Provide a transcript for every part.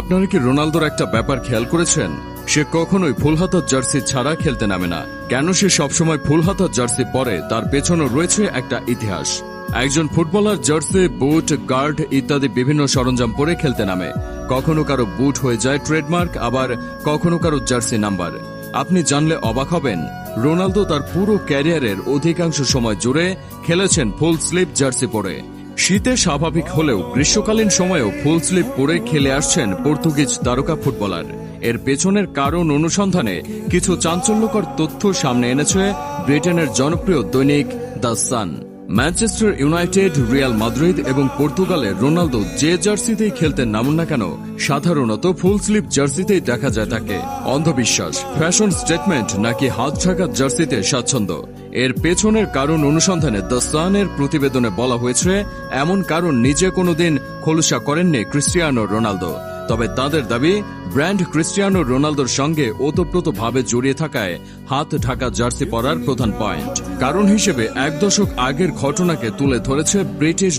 আপনারা কি রোনালদোর একটা ব্যাপার খেয়াল করেছেন? সে কখনোই ফুল হাতা জার্সি ছাড়া খেলতে নামে না। কেন সে সবসময় ফুল হাতা জার্সি পরে, তার পেছনে রয়েছে একটা ইতিহাস। একজন ফুটবলার জার্সি, বুট, গার্ড ইত্যাদি বিভিন্ন সরঞ্জাম পরে খেলতে নামে। কখনো কারো বুট হয়ে যায় ট্রেডমার্ক, আবার কখনো কারো জার্সি নাম্বার। আপনি জানলে অবাক হবেন, রোনালদো তার পুরো ক্যারিয়ারের অধিকাংশ সময় জুড়ে খেলেছেন ফুল স্লিভ জার্সি পরে। শীতে স্বাভাবিক হলেও গ্রীষ্মকালীন সময়েও ফুল স্লিভ পরে খেলে আসছেন পর্তুগিজ তারকা ফুটবলার। এর পেছনের কারণ অনুসন্ধানে কিছু চাঞ্চল্যকর তথ্য সামনে এনেছে ব্রিটেনের জনপ্রিয় দৈনিক the sun. Manchester United, Real Madrid এবং পর্তুগালের রোনালদো যে জার্সিতেই খেলতে নামুন না কেন, সাধারণত ফুল স্লিভ জার্সিতেই দেখা যায় তাকে। অন্ধবিশ্বাস, ফ্যাশন স্টেটমেন্ট নাকি হাত ঢাকা জার্সিতে স্বাচ্ছন্দ্য? এর পেছনের কারণ অনুসন্ধানে দ্য সানের প্রতিবেদনে বলা হয়েছে, এমন কারণ নিজে কোনোদিন খোলসা করেননি ক্রিস্টিয়ানো রোনালদো। তবে তাদের দাবি, ব্র্যান্ড ক্রিস্টিয়ানো রোনালদোর সঙ্গে ওতপ্রোতভাবে জড়িয়ে থাকায় হাত ঢাকা জার্সি পরার প্রধান পয়েন্ট। কারণ হিসেবে এক দশক আগের ঘটনাকে তুলে ধরেছে ব্রিটিশ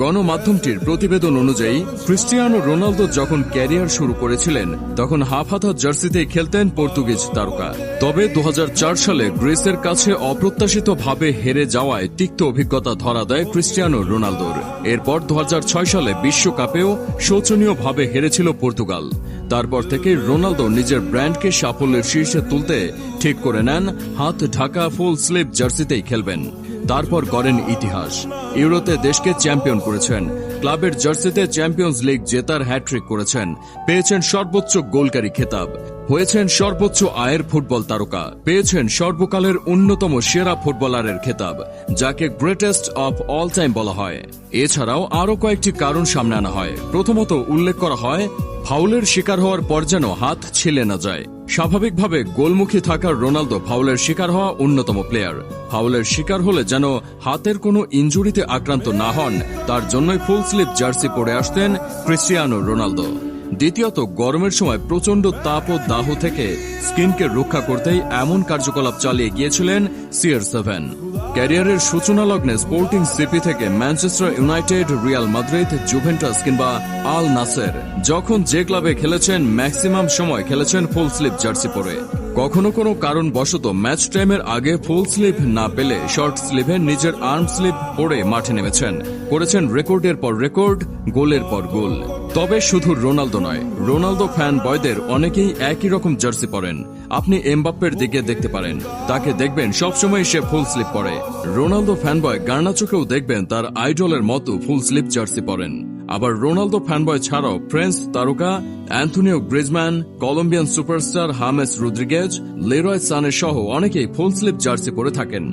গণমাধ্যমটির প্রতিবেদন অনুযায়ী, ক্রিস্টিয়ানো রোনালদো যখন ক্যারিয়ার শুরু করেছিলেন তখন হাফ হাতা জার্সিতেই খেলতেন পর্তুগিজ তারকা। তবে 2004 সালে গ্রিসের কাছে অপ্রত্যাশিতভাবে হেরে যাওয়ায় তিক্ত অভিজ্ঞতা ধরা দেয় ক্রিস্টিয়ানো রোনালদোর। এরপর 2006 সালে বিশ্বকাপেও শোচনীয়ভাবে হেরেছিল পর্তুগাল। তারপর থেকে রোনালদো নিজের ব্র্যান্ডকে সাফল্যের শীর্ষে তুলতে ঠিক করে নেন হাত ঢাকা ফুল স্লিভ জার্সিতেই খেলবেন। তারপর করেন ইতিহাস। ইউরোতে দেশকে চ্যাম্পিয়ন করেছেন, ক্লাবের জার্সিতে চ্যাম্পিয়ন্স লিগ জেতার হ্যাট্রিক করেছেন, পেয়েছেন সর্বোচ্চ গোলকারী খেতাব, হয়েছেন সর্বোচ্চ আয়ের ফুটবল তারকা, পেয়েছেন সর্বকালের অন্যতম সেরা ফুটবলারের খেতাব, যাকে গ্রেটেস্ট অফ অল টাইম বলা হয়। এছাড়াও আরও কয়েকটি কারণ সামনে আনা হয়। প্রথমত উল্লেখ করা হয়, ফাউলের শিকার হওয়ার পর যেন হাত ছিলে না যায়। স্বাভাবিকভাবে গোলমুখী থাকার রোনালদো ফাউলের শিকার হওয়া অন্যতম প্লেয়ার। ফাউলের শিকার হলে যেন হাতের কোনো ইনজুরিতে আক্রান্ত না হন, তার জন্যই ফুল স্লিভ জার্সি পরে আসতেন ক্রিস্টিয়ানো রোনালদো। দ্বিতীয়ত, গরমের সময় প্রচণ্ড তাপ ও দাহ থেকে স্কিনকে রক্ষা করতেই এমন কার্যকলাপ চালিয়ে গিয়েছিলেন CR7। ক্যারিয়ারের সূচনা লগ্নে স্পোর্টিং সিপি থেকে Manchester United, Real Madrid, Juventus কিংবা আল নাসের, যখন যে ক্লাবে খেলেছেন ম্যাক্সিমাম সময় খেলেছেন ফুল স্লিভ জার্সি পরে। কখনো কোনো কারণবশত ম্যাচ টাইমের আগে ফুল স্লিভ না পেলে শর্ট স্লিভে নিজের আর্ম স্লিভ পরে মাঠে নেমেছেন, করেছেন রেকর্ডের পর রেকর্ড, গোলের পর গোল। তবে শুধু রোনালদো নয়, রোনালদো ফ্যান বয়দের অনেকেই একই রকম জার্সি পরেন। আপনি এমবাপ্পের দিকে দেখতে পারেন, তাকে দেখবেন সবসময় সে ফুল স্লিভ পরে। রোনালদো ফ্যানবয় গার্নাচোকেও দেখবেন তার আইডলের মতো ফুল স্লিভ জার্সি পরেন। আবার রোনালদো ফ্যানবয় ছাড়াও ফ্রেঞ্চ তারকা Antoine Griezmann, Colombian superstar James Rodriguez, Leroy Sane সহ অনেকেই ফুল স্লিভ জার্সি পরে থাকেন।